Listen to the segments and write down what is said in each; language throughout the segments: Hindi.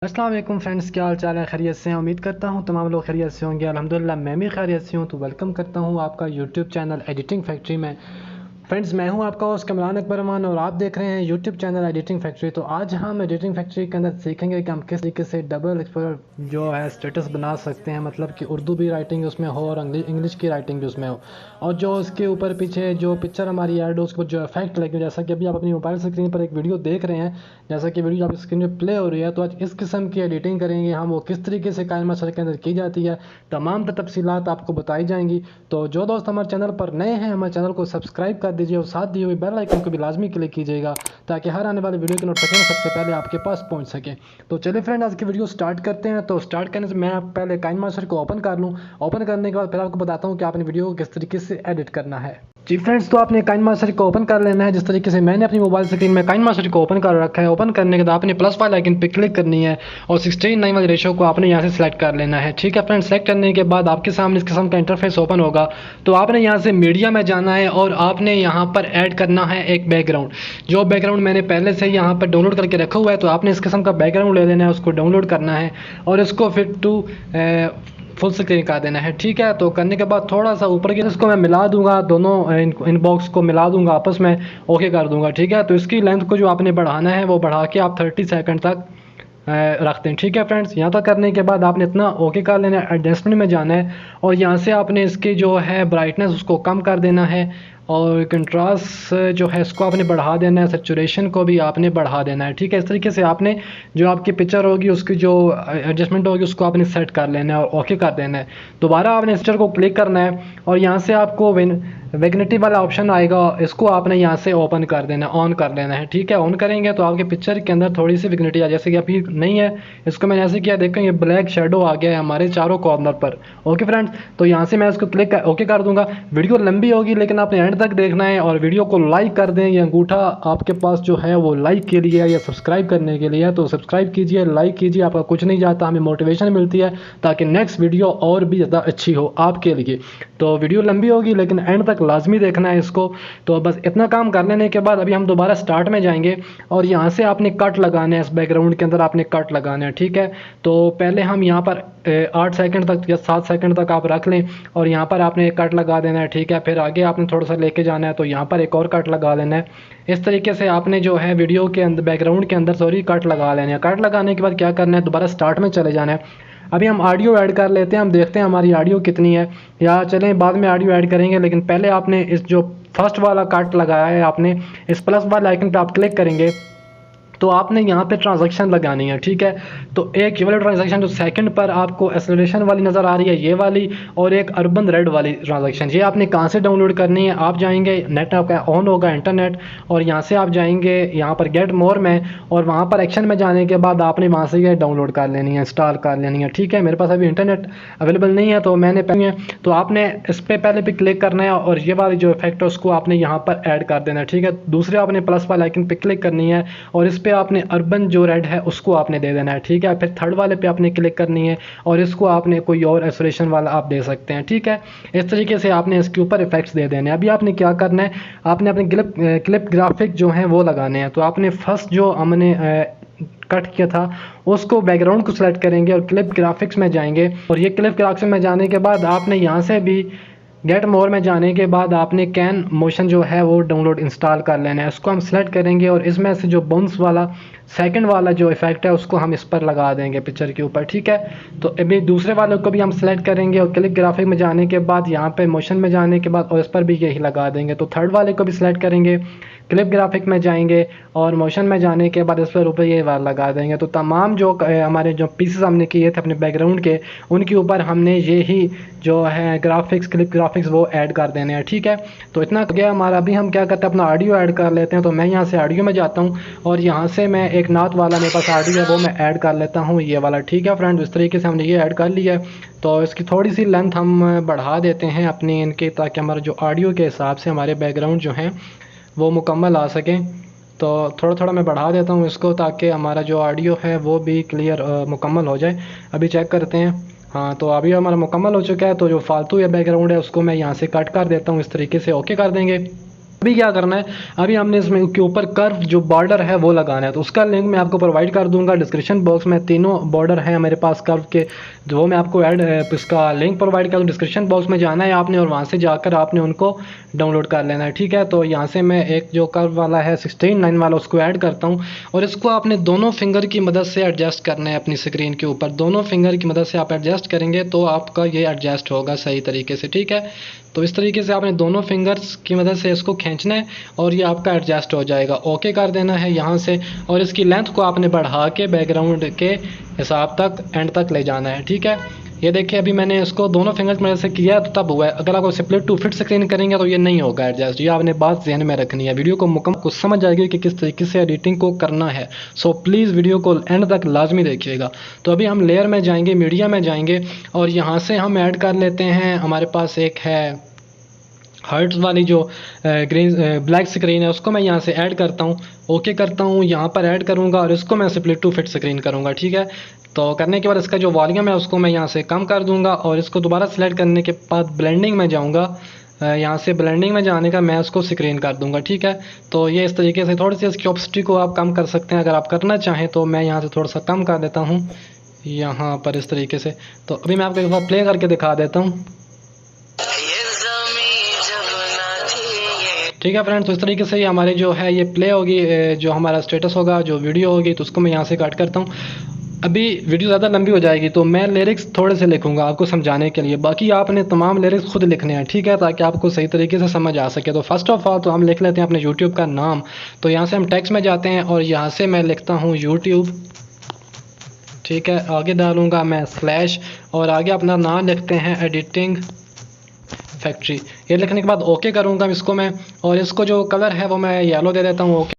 अस्सलाम वालेकुम फ्रेंड्स, क्या हाल चाल है? खैरियत से हैं? उम्मीद करता हूँ तमाम लोग खैरियत से होंगे। अल्हम्दुलिल्लाह मैं भी खैरियत से हूँ। तो वेलकम करता हूँ आपका यूट्यूब चैनल एडिटिंग फैक्ट्री में। फ्रेंड्स, मैं हूँ आपका होस्ट कमरान अकबर अमान और आप देख रहे हैं यूट्यूब चैनल एडिटिंग फैक्ट्री। तो आज हम एडिटिंग फैक्ट्री के अंदर सीखेंगे कि हम किस तरीके से डबल एक्सपोजर जो है स्टेटस बना सकते हैं, मतलब कि उर्दू भी राइटिंग उसमें हो और इंग्लिश की राइटिंग भी उसमें हो, और जो उसके ऊपर पीछे जो पिक्चर हमारी ऐड हो उसके ऊपर जो इफेक्ट लगे, जैसा कि अभी आप अपनी मोबाइल स्क्रीन पर एक वीडियो देख रहे हैं, जैसा कि वीडियो आपकी स्क्रीन पर प्ले हो रही है। तो आज इस किस्म की एडिटिंग करेंगे हम, वो किस तरीके से काइनमास्टर के अंदर की जाती है, तमाम तफसीलात आपको बताई जाएंगी। तो जो दोस्त हमारे चैनल पर नए हैं, हमारे चैनल को सब्सक्राइब कर दीजिए और साथ दिए हुए बेल आइकन को भी लाजमी क्लिक कीजिएगा ताकि हर आने वाली वीडियो की नोटिफिकेशन सबसे पहले आपके पास पहुंच सके। तो चलिए फ्रेंड, आज की वीडियो स्टार्ट करते हैं। तो स्टार्ट करने से मैं पहले काइनमास्टर को ओपन कर लूँ। ओपन करने के बाद फिर आपको बताता हूँ कि आपने वीडियो को किस तरीके से एडिट करना है। जी फ्रेंड्स, तो आपने काइनमास्टर को ओपन कर लेना है जिस तरीके से मैंने अपनी मोबाइल स्क्रीन में काइनमास्टर को ओपन कर रखा है। ओपन करने के बाद आपने प्लस वाले आइकन पे क्लिक करनी है और 16:9 वाले रेशो को आपने यहाँ से सिलेक्ट कर लेना है। ठीक है फ्रेंड्स, सेलेक्ट करने के बाद आपके सामने इस किस्म का इंटरफेस ओपन होगा। तो आपने यहाँ से मीडिया में जाना है और आपने यहाँ पर ऐड करना है एक बैकग्राउंड। जो बैकग्राउंड मैंने पहले से यहाँ पर डाउनलोड करके रखा हुआ है, तो आपने इस किस्म का बैकग्राउंड ले लेना है, उसको डाउनलोड करना है और इसको फिर टू फुल स्क्रीन कर देना है। ठीक है, तो करने के बाद थोड़ा सा ऊपर की इसको मैं मिला दूंगा, दोनों इन बॉक्स को मिला दूंगा आपस में, ओके कर दूंगा। ठीक है, तो इसकी लेंथ को जो आपने बढ़ाना है वो बढ़ा के आप 30 सेकंड तक रखते हैं। ठीक है फ्रेंड्स, यहाँ तक करने के बाद आपने इतना ओके कर लेना है। एडजस्टमेंट में जाना है और यहाँ से आपने इसकी जो है ब्राइटनेस उसको कम कर देना है और कंट्रास्ट जो है इसको आपने बढ़ा देना है, सैचुरेशन को भी आपने बढ़ा देना है। ठीक है, इस तरीके से आपने जो आपकी पिक्चर होगी उसकी जो एडजस्टमेंट होगी उसको आपने सेट कर लेना है और ओके कर देना है। दोबारा आपने पिक्चर को क्लिक करना है और यहाँ से आपको वैग्निटी वाला ऑप्शन आएगा, इसको आपने यहाँ से ओपन कर देना है, ऑन कर लेना है। ठीक है, ऑन करेंगे तो आपके पिक्चर के अंदर थोड़ी सी वैग्निटी आ, जैसे कि अभी नहीं है, इसको मैंने ऐसे किया, देखें ये ब्लैक शेडो आ गया है हमारे चारों कॉर्नर पर। ओके फ्रेंड्स, तो यहाँ से मैं इसको क्लिक ओके कर दूंगा। वीडियो लंबी होगी लेकिन आपने एंड तक देखना है और वीडियो को लाइक कर दें। ये अंगूठा आपके पास जो है वो लाइक के लिए है या सब्सक्राइब करने के लिए है, तो सब्सक्राइब कीजिए, लाइक कीजिए, आपका कुछ नहीं जाता, हमें मोटिवेशन मिलती है ताकि नेक्स्ट वीडियो और भी ज़्यादा अच्छी हो आपके लिए। तो वीडियो लंबी होगी लेकिन एंड तक लाजमी देखना है इसको। तो बस इतना काम कर लेने के बाद अभी हम दोबारा स्टार्ट में जाएंगे और यहाँ से आपने कट लगाना है, इस बैकग्राउंड के अंदर आपने कट लगाना है। ठीक है, तो पहले हम यहाँ पर 8 सेकंड तक या 7 सेकंड तक आप रख लें और यहाँ पर आपने कट लगा देना है। ठीक है, फिर आगे आपने थोड़ा सा लेके जाना है तो यहाँ पर एक और कट लगा लेना है। इस तरीके से आपने जो है वीडियो के अंदर बैकग्राउंड के अंदर कट लगा लेना है। कट लगाने के बाद क्या करना है, दोबारा स्टार्ट में चले जाना है। अभी हम ऑडियो ऐड कर लेते हैं, हम देखते हैं हमारी ऑडियो कितनी है, या चलें बाद में ऑडियो ऐड करेंगे, लेकिन पहले आपने इस जो फर्स्ट वाला कट लगाया है आपने इस प्लस वाले आइकन पे आप क्लिक करेंगे तो आपने यहाँ पे ट्रांजैक्शन लगानी है। ठीक है, तो एक ये वाली ट्रांजैक्शन जो सेकंड पर आपको एक्सेलरेशन वाली नज़र आ रही है ये वाली, और एक अर्बन रेड वाली ट्रांजैक्शन, ये आपने कहाँ से डाउनलोड करनी है। आप जाएंगे, नेट आपका ऑन होगा इंटरनेट, और यहाँ से आप जाएंगे यहाँ पर गेट मोर में, और वहाँ पर एक्शन में जाने के बाद आपने वहाँ से ये डाउनलोड कर लेनी है, इंस्टॉल कर लेनी है। ठीक है, मेरे पास अभी इंटरनेट अवेलेबल नहीं है तो मैंने पहले, तो आपने इस पर पहले भी क्लिक करना है और ये वाली जो इफेक्ट है उसको आपने यहाँ पर ऐड कर देना है। ठीक है, दूसरे आपने प्लस वाले आइकन पे क्लिक करनी है और इस पे आपने अर्बन जो रेड है उसको आपने दे देना है। ठीक है, फिर थर्ड वाले पे आपने क्लिक करनी है और इसको आपने कोई और एक्सप्रेशन वाला आप दे सकते हैं। ठीक है, इस तरीके से आपने इसके ऊपर इफेक्ट्स दे देने हैं। अभी आपने क्या करना है, आपने अपने क्लिप ग्राफिक जो हैं वो लगाने हैं। तो आपने फर्स्ट जो हमने कट किया था उसको बैकग्राउंड को सिलेक्ट करेंगे और क्लिप ग्राफिक्स में जाएंगे, और ये क्लिप ग्राफिक्स में जाने के बाद आपने यहाँ से भी गेट मोर में जाने के बाद आपने कैन मोशन जो है वो डाउनलोड इंस्टॉल कर लेना है। इसको हम सेलेक्ट करेंगे और इसमें से जो बाउंस वाला सेकंड वाला जो इफेक्ट है उसको हम इस पर लगा देंगे पिक्चर के ऊपर। ठीक है, तो अभी दूसरे वाले को भी हम सेलेक्ट करेंगे और क्लिक ग्राफिक में जाने के बाद यहाँ पे मोशन में जाने के बाद और इस पर भी यही लगा देंगे। तो थर्ड वाले को भी सिलेक्ट करेंगे, क्लिप ग्राफिक में जाएंगे और मोशन में जाने के बाद इस पर ऊपर ये वाला लगा देंगे। तो तमाम जो हमारे जो पीसेस हमने किए थे अपने बैकग्राउंड के, उनके ऊपर हमने ये ही जो है ग्राफिक्स, क्लिप ग्राफिक्स वो ऐड कर देने हैं। ठीक है, तो इतना हो गया हमारा। अभी हम क्या करते हैं, अपना ऑडियो ऐड कर लेते हैं। तो मैं यहाँ से ऑडियो में जाता हूँ और यहाँ से मैं एक नात वाला मेरे पास ऑडियो है वो मैं ऐड कर लेता हूँ, ये वाला। ठीक है फ्रेंड्स, इस तरीके से हमने ये ऐड कर लिया है। तो इसकी थोड़ी सी लेंथ हम बढ़ा देते हैं अपनी इनके, ताकि हमारा जो ऑडियो के हिसाब से हमारे बैकग्राउंड जो हैं वो मुकम्मल आ सकें। तो थोड़ा थोड़ा मैं बढ़ा देता हूँ इसको ताकि हमारा जो ऑडियो है वो भी क्लियर मुकम्मल हो जाए। अभी चेक करते हैं, हाँ तो अभी हमारा मुकम्मल हो चुका है। तो जो फालतू या बैकग्राउंड है उसको मैं यहाँ से कट कर देता हूँ इस तरीके से, ओके कर देंगे। अभी क्या करना है, अभी हमने इसमें के ऊपर कर्व जो बॉर्डर है वो लगाना है, तो उसका लिंक मैं आपको प्रोवाइड कर दूंगा डिस्क्रिप्शन बॉक्स में। तीनों बॉर्डर हैं मेरे पास कर्व के, जो मैं आपको इसका लिंक प्रोवाइड कर दूँ। डिस्क्रिप्शन बॉक्स में जाना है आपने और वहाँ से जाकर आपने उनको डाउनलोड कर लेना है, ठीक है। तो यहाँ से मैं एक जो कर्व वाला है 16 लाइन वाला उसको ऐड करता हूँ और इसको आपने दोनों फिंगर की मदद से एडजस्ट करना है अपनी स्क्रीन के ऊपर। दोनों फिंगर की मदद से आप एडजस्ट करेंगे तो आपका ये एडजस्ट होगा सही तरीके से, ठीक है। तो इस तरीके से आपने दोनों फिंगर्स की मदद से इसको खींचना है और ये आपका एडजस्ट हो जाएगा। ओके कर देना है यहाँ से और इसकी लेंथ को आपने बढ़ा के बैकग्राउंड के हिसाब तक एंड तक ले जाना है, ठीक है। ये देखिए अभी मैंने इसको दोनों फिंगर की मदद से किया तो तब हुआ है। अगर आप स्प्लिट टू फिट स्क्रीन करेंगे तो ये नहीं होगा एडजस्ट। ये आपने बात ध्यान में रखनी है, वीडियो को मुकम्मल कुछ समझ आएगी कि किस तरीके से एडिटिंग को करना है। सो प्लीज़ वीडियो को एंड तक लाजमी देखिएगा। तो अभी हम लेयर में जाएंगे, मीडिया में जाएंगे और यहाँ से हम ऐड कर लेते हैं, हमारे पास एक है हर्ट्स वाली जो ग्रीन ब्लैक स्क्रीन है, उसको मैं यहाँ से ऐड करता हूँ। ओके करता हूँ, यहाँ पर ऐड करूँगा और इसको मैं स्प्लिट टू फिट स्क्रीन करूँगा, ठीक है। तो करने के बाद इसका जो वॉल्यूम है उसको मैं यहाँ से कम कर दूँगा और इसको दोबारा सेलेक्ट करने के बाद ब्लेंडिंग में जाऊँगा। यहाँ से ब्लेंडिंग में जाने का मैं उसको स्क्रीन कर दूँगा, ठीक है। तो ये इस तरीके से थोड़ी सी इसकी ऑप्सिटी को आप कम कर सकते हैं अगर आप करना चाहें तो। मैं यहाँ से थोड़ा सा कम कर देता हूँ यहाँ पर इस तरीके से। तो अभी मैं आपको एक बार प्ले करके दिखा देता हूँ, ठीक है फ्रेंड्स। तो इस तरीके से ही हमारे जो है ये प्ले होगी, जो हमारा स्टेटस होगा, जो वीडियो होगी, तो उसको मैं यहाँ से कट करता हूँ। अभी वीडियो ज़्यादा लंबी हो जाएगी तो मैं लिरिक्स थोड़े से लिखूंगा आपको समझाने के लिए, बाकी आपने तमाम लिरिक्स खुद लिखने हैं, ठीक है, ताकि आपको सही तरीके से समझ आ सके। तो फर्स्ट ऑफ ऑल तो हम लिख लेते हैं अपने यूट्यूब का नाम। तो यहाँ से हम टेक्स्ट में जाते हैं और यहाँ से मैं लिखता हूँ यूट्यूब, ठीक है। आगे डालूँगा मैं स्लैश और आगे अपना नाम लिखते हैं एडिटिंग फैक्ट्री। ये लिखने के बाद ओके करूँगा इसको मैं, और इसको जो कलर है वो मैं येलो दे देता हूँ। ओके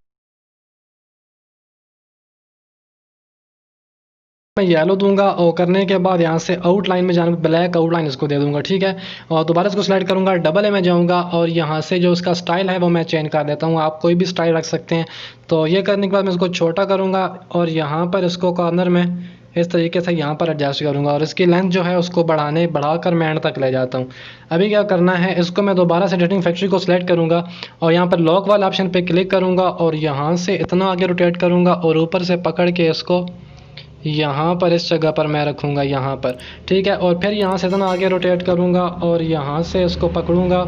मैं येलो दूंगा और करने के बाद यहाँ से आउटलाइन में जाना, ब्लैक आउटलाइन इसको दे दूंगा, ठीक है। और दोबारा इसको सिलेक्ट करूँगा, डबल ए में जाऊँगा और यहाँ से जो इसका स्टाइल है वो मैं चेंज कर देता हूँ। आप कोई भी स्टाइल रख सकते हैं। तो ये करने के बाद मैं इसको छोटा करूँगा और यहाँ पर इसको कॉर्नर में इस तरीके से यहाँ पर एडजस्ट करूँगा और इसकी लेंथ जो है उसको बढ़ाकर मैं एंड तक ले जाता हूँ। अभी क्या करना है, इसको मैं दोबारा से एडिटिंग फैक्ट्री को सिलेक्ट करूँगा और यहाँ पर लॉक वाला ऑप्शन पे क्लिक करूँगा और यहाँ से इतना आगे रोटेट करूँगा और ऊपर से पकड़ के इसको यहाँ पर इस जगह पर मैं रखूँगा यहाँ पर, ठीक है। और फिर यहाँ से इतना आगे रोटेट करूँगा और यहाँ से इसको पकड़ूँगा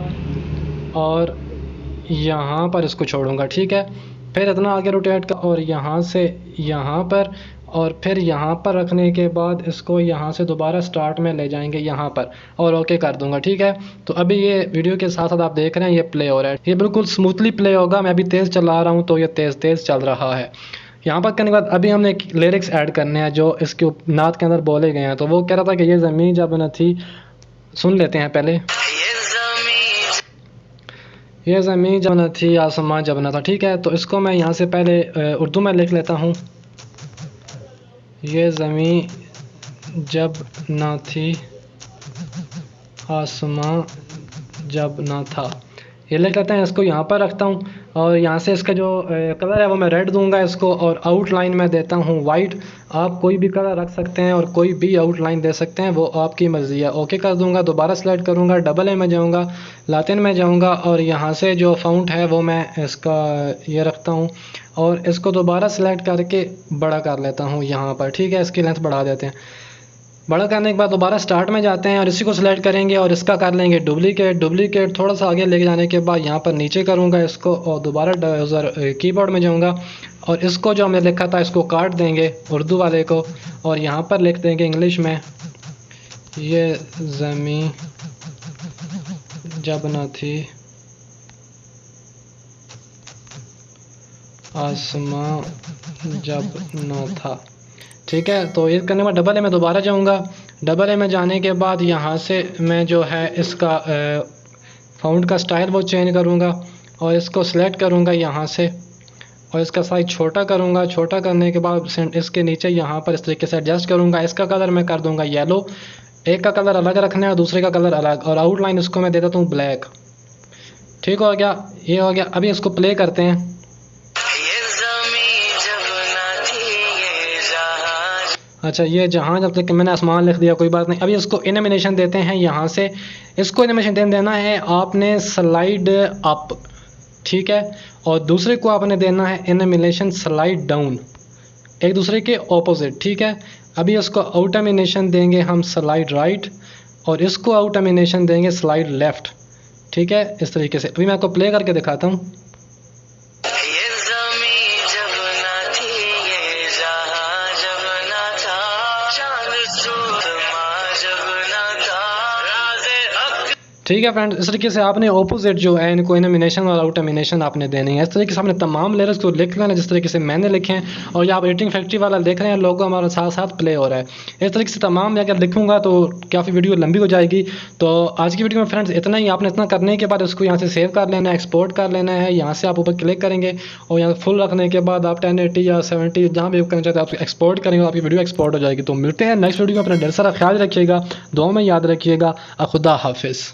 और यहाँ पर इसको छोड़ूँगा, ठीक है। फिर इतना आगे रोटेट कर और यहाँ से यहाँ पर और फिर यहाँ पर रखने के बाद इसको यहाँ से दोबारा स्टार्ट में ले जाएंगे यहाँ पर और ओके कर दूंगा, ठीक है। तो अभी ये वीडियो के साथ साथ आप देख रहे हैं ये प्ले हो रहा है, ये बिल्कुल स्मूथली प्ले होगा। मैं अभी तेज़ चला रहा हूँ तो ये तेज़ चल रहा है। यहाँ पर करने के बाद अभी हमने लिरिक्स ऐड करने हैं जो इसके नात के अंदर बोले गए हैं। तो वो कह रहा था कि ये ज़मीन जब न थी, सुन लेते हैं पहले। ये ज़मीन जब न थी, आसमां जब न था, ठीक है। तो इसको मैं यहाँ से पहले उर्दू में लिख लेता हूँ। ये ज़मीन जब न थी, आसमां जब न था, ये लिख लेते हैं। इसको यहाँ पर रखता हूँ और यहाँ से इसका जो कलर है वो मैं रेड दूंगा इसको और आउटलाइन में देता हूँ वाइट। आप कोई भी कलर रख सकते हैं और कोई भी आउटलाइन दे सकते हैं, वो आपकी मर्ज़ी है। ओके कर दूंगा, दोबारा सेलेक्ट करूँगा, डबल ए में जाऊँगा, लातिन में जाऊँगा और यहाँ से जो फाउंट है वो मैं इसका ये रखता हूँ और इसको दोबारा सेलेक्ट करके बड़ा कर लेता हूँ यहाँ पर, ठीक है। इसकी लेंथ बढ़ा देते हैं। बड़ा करने के बाद दोबारा स्टार्ट में जाते हैं और इसी को सिलेक्ट करेंगे और इसका कर लेंगे डुप्लीकेट थोड़ा सा आगे लेके जाने के बाद यहाँ पर नीचे करूँगा इसको और दोबारा कीबोर्ड में जाऊँगा और इसको जो हमने लिखा था इसको काट देंगे उर्दू वाले को और यहाँ पर लिख देंगे इंग्लिश में, ये ज़मीं जब न थी, आसमां जब न था, ठीक है। तो ये करने के बाद डबल ए में दोबारा जाऊंगा। डबल ए में जाने के बाद यहाँ से मैं जो है इसका फाउंट का स्टाइल वो चेंज करूँगा और इसको सिलेक्ट करूँगा यहाँ से और इसका साइज छोटा करूँगा। छोटा करने के बाद इसके नीचे यहाँ पर इस तरीके से एडजस्ट करूँगा। इसका कलर मैं कर दूँगा येलो, एक का कलर अलग रखना है और दूसरे का कलर अलग, और आउटलाइन इसको मैं दे देता हूँ ब्लैक, ठीक हो गया। ये हो गया। अभी इसको प्ले करते हैं। अच्छा, ये जहाँ जब तक मैंने आसमान लिख दिया, कोई बात नहीं। अभी इसको एनिमेशन देते हैं। यहाँ से इसको एनिमेशन देना है आपने स्लाइड अप, ठीक है। और दूसरे को आपने देना है एनिमेशन स्लाइड डाउन, एक दूसरे के ऑपोजिट, ठीक है। अभी इसको आउट एनिमेशन देंगे हम स्लाइड राइट, और इसको आउट एनिमेशन देंगे स्लाइड लेफ़्ट, ठीक है। इस तरीके से अभी मैं आपको प्ले करके दिखाता हूँ। ठीक है फ्रेंड्स, इस तरीके से आपने ऑपोजिट जो है इनको एनिमेशन और आउट एनिमेशन आपने देनी है। इस तरीके से आपने तमाम लेयर्स को लिख लेना जिस तरीके से मैंने लिखे हैं, और ये आप एडिटिंग फैक्ट्री वाला देख रहे हैं, लोगो हमारे साथ साथ प्ले हो रहा है। इस तरीके से तमाम मैं अगर लिखूंगा तो काफ़ी वीडियो लंबी हो जाएगी। तो आज की वीडियो में फ्रेंड्स इतना ही। आपने इतना करने के बाद उसको यहाँ से सेव कर लेना है, एक्सपोर्ट कर लेना है। यहाँ से आप ऊपर क्लिक करेंगे और यहाँ फुल रखने के बाद आप 1080 या 70 जहाँ भी करना चाहते हैं आप एक्सपोर्ट करेंगे, आपकी वीडियो एक्सपोर्ट हो जाएगी। तो मिलते हैं नेक्स्ट वीडियो में। अपना ढेर सारा ख्याल रखिएगा, दुआ में याद रखिएगा। खुदा हाफिज़।